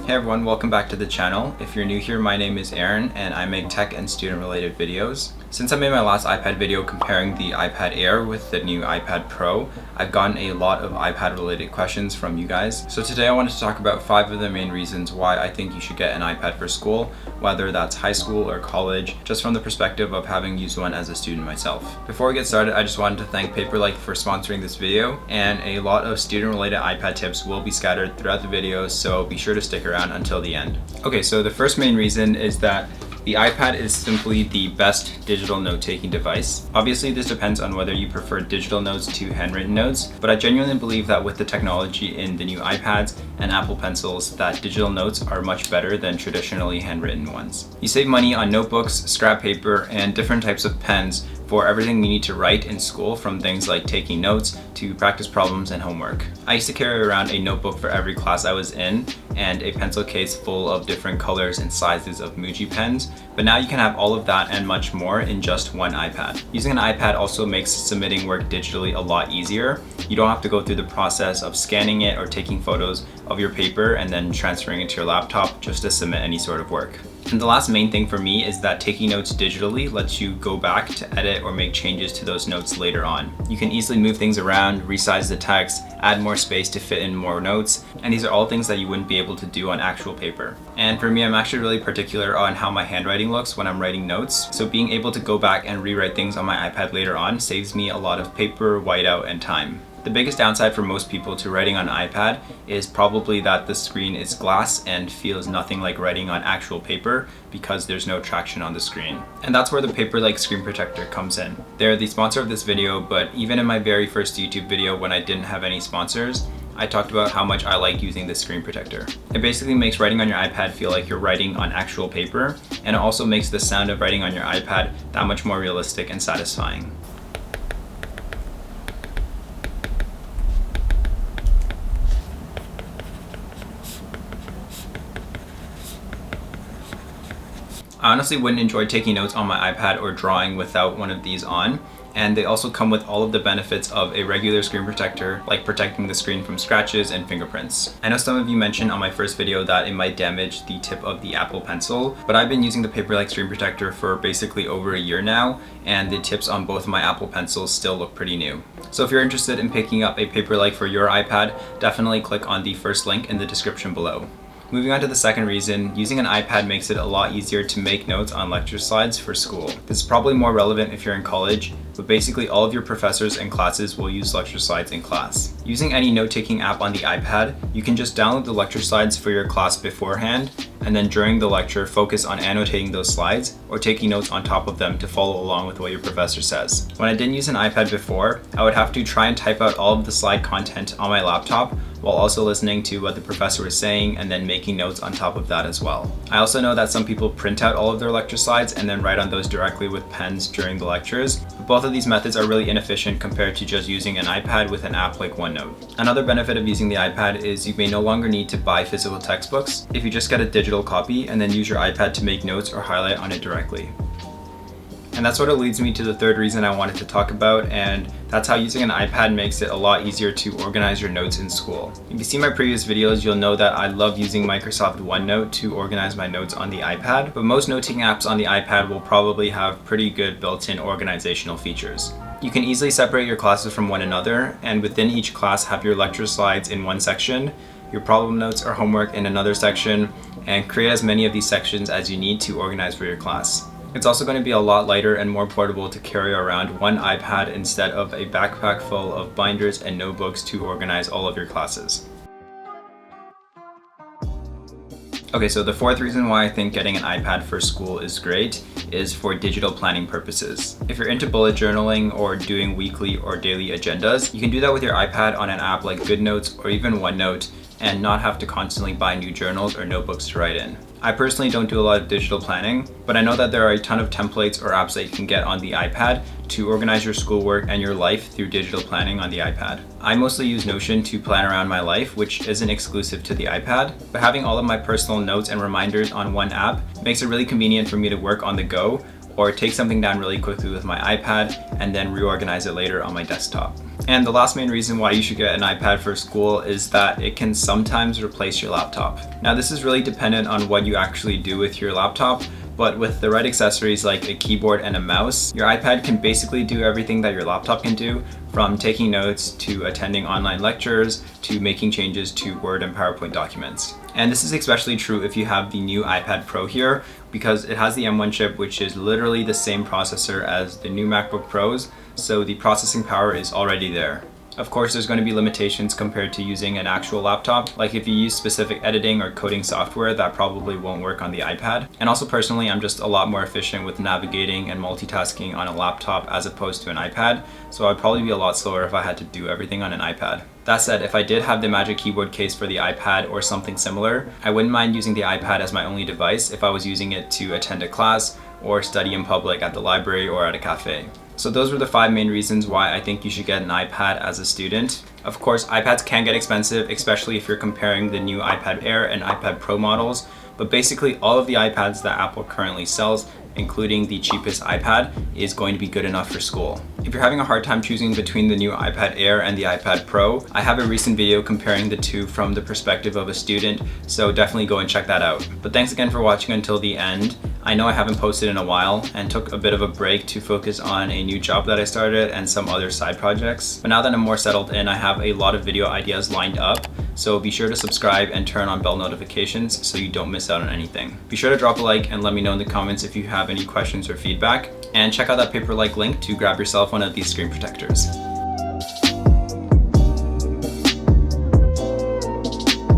Hey everyone, welcome back to the channel. If you're new here, my name is Aaron and I make tech and student related videos. Since I made my last iPad video comparing the iPad Air with the new iPad Pro, I've gotten a lot of iPad related questions from you guys. So today I wanted to talk about 5 of the main reasons why I think you should get an iPad for school, whether that's high school or college, just from the perspective of having used one as a student myself. Before we get started, I just wanted to thank Paperlike for sponsoring this video, and a lot of student related iPad tips will be scattered throughout the video, so be sure to stick around until the end. Okay, so the first main reason is that the iPad is simply the best digital note-taking device. Obviously, this depends on whether you prefer digital notes to handwritten notes, but I genuinely believe that with the technology in the new iPads and Apple Pencils, that digital notes are much better than traditionally handwritten ones. You save money on notebooks, scrap paper, and different types of pens for everything you need to write in school, from things like taking notes to practice problems and homework. I used to carry around a notebook for every class I was in and a pencil case full of different colors and sizes of Muji pens, but now you can have all of that and much more in just one iPad. Using an iPad also makes submitting work digitally a lot easier. You don't have to go through the process of scanning it or taking photos of your paper and then transferring it to your laptop just to submit any sort of work. And the last main thing for me is that taking notes digitally lets you go back to edit or make changes to those notes later on. You can easily move things around, resize the text, add more space to fit in more notes, and these are all things that you wouldn't be able to do on actual paper. And for me, I'm actually really particular on how my handwriting looks when I'm writing notes, so being able to go back and rewrite things on my iPad later on saves me a lot of paper, whiteout, and time. The biggest downside for most people to writing on an iPad is probably that the screen is glass and feels nothing like writing on actual paper because there's no traction on the screen. And that's where the Paperlike screen protector comes in. They're the sponsor of this video, but even in my very first YouTube video when I didn't have any sponsors, I talked about how much I like using this screen protector. It basically makes writing on your iPad feel like you're writing on actual paper, and it also makes the sound of writing on your iPad that much more realistic and satisfying. I honestly wouldn't enjoy taking notes on my iPad or drawing without one of these on, and they also come with all of the benefits of a regular screen protector, like protecting the screen from scratches and fingerprints. I know some of you mentioned on my first video that it might damage the tip of the Apple Pencil, but I've been using the Paperlike screen protector for basically over a year now, and the tips on both of my Apple Pencils still look pretty new. So if you're interested in picking up a Paperlike for your iPad, definitely click on the first link in the description below. Moving on to the second reason, using an iPad makes it a lot easier to make notes on lecture slides for school. This is probably more relevant if you're in college, but basically all of your professors and classes will use lecture slides in class. Using any note-taking app on the iPad, you can just download the lecture slides for your class beforehand, and then during the lecture focus on annotating those slides or taking notes on top of them to follow along with what your professor says. When I didn't use an iPad before, I would have to try and type out all of the slide content on my laptop while also listening to what the professor was saying and then making notes on top of that as well. I also know that some people print out all of their lecture slides and then write on those directly with pens during the lectures, but both of these methods are really inefficient compared to just using an iPad with an app like OneNote. Another benefit of using the iPad is you may no longer need to buy physical textbooks if you just get a digital copy and then use your iPad to make notes or highlight on it directly. And that sort of leads me to the third reason I wanted to talk about, and that's how using an iPad makes it a lot easier to organize your notes in school. If you see my previous videos, you'll know that I love using Microsoft OneNote to organize my notes on the iPad, but most note-taking apps on the iPad will probably have pretty good built-in organizational features. You can easily separate your classes from one another, and within each class have your lecture slides in one section, your problem notes or homework in another section, and create as many of these sections as you need to organize for your class. It's also going to be a lot lighter and more portable to carry around one iPad instead of a backpack full of binders and notebooks to organize all of your classes. Okay, so the fourth reason why I think getting an iPad for school is great is for digital planning purposes. If you're into bullet journaling or doing weekly or daily agendas, you can do that with your iPad on an app like GoodNotes or even OneNote and not have to constantly buy new journals or notebooks to write in. I personally don't do a lot of digital planning, but I know that there are a ton of templates or apps that you can get on the iPad to organize your schoolwork and your life through digital planning on the iPad. I mostly use Notion to plan around my life, which isn't exclusive to the iPad, but having all of my personal notes and reminders on one app makes it really convenient for me to work on the go or take something down really quickly with my iPad and then reorganize it later on my desktop. And the last main reason why you should get an iPad for school is that it can sometimes replace your laptop. Now this is really dependent on what you actually do with your laptop, but with the right accessories like a keyboard and a mouse, your iPad can basically do everything that your laptop can do, from taking notes to attending online lectures to making changes to Word and PowerPoint documents. And this is especially true if you have the new iPad Pro here, because it has the M1 chip, which is literally the same processor as the new MacBook Pros, so the processing power is already there. Of course, there's going to be limitations compared to using an actual laptop. Like if you use specific editing or coding software, that probably won't work on the iPad. And also personally, I'm just a lot more efficient with navigating and multitasking on a laptop as opposed to an iPad. So I'd probably be a lot slower if I had to do everything on an iPad. That said, if I did have the Magic Keyboard case for the iPad or something similar, I wouldn't mind using the iPad as my only device if I was using it to attend a class or study in public at the library or at a cafe. So those were the 5 main reasons why I think you should get an iPad as a student. Of course, iPads can get expensive, especially if you're comparing the new iPad Air and iPad Pro models, but basically all of the iPads that Apple currently sells, including the cheapest iPad, is going to be good enough for school. If you're having a hard time choosing between the new iPad Air and the iPad Pro, I have a recent video comparing the two from the perspective of a student, so definitely go and check that out. But thanks again for watching until the end. I know I haven't posted in a while and took a bit of a break to focus on a new job that I started and some other side projects. But now that I'm more settled in, I have a lot of video ideas lined up, so be sure to subscribe and turn on bell notifications so you don't miss out on anything. Be sure to drop a like and let me know in the comments if you have any questions or feedback, and check out that Paperlike link to grab yourself one of these screen protectors.